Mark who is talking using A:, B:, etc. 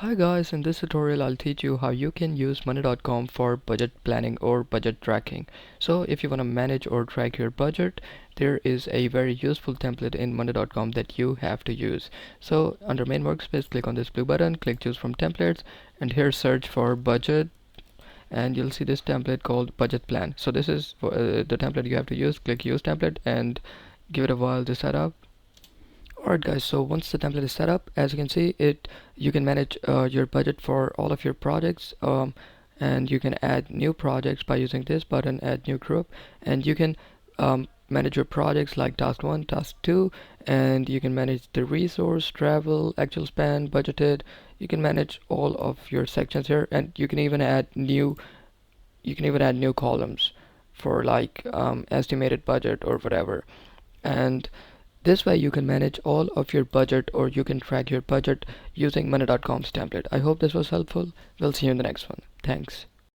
A: Hi guys, in this tutorial I'll teach you how you can use money.com for budget planning or budget tracking. So if you want to manage or track your budget, there is a very useful template in money.com that you have to use. So under main workspace, click on this blue button, click choose from templates, and here search for budget, and you'll see this template called budget plan. So this is the template you have to use. Click use template and give it a while to set up. Alright guys, so once the template is set up, as you can see it, you can manage your budget for all of your projects, and you can add new projects by using this button, add new group, and you can manage your projects like task 1, task 2, and you can manage the resource, travel, actual spend, budgeted. You can manage all of your sections here, and you can even add new columns for like estimated budget or whatever. And this way you can manage all of your budget, or you can track your budget using money.com's template. I hope this was helpful. We'll see you in the next one. Thanks.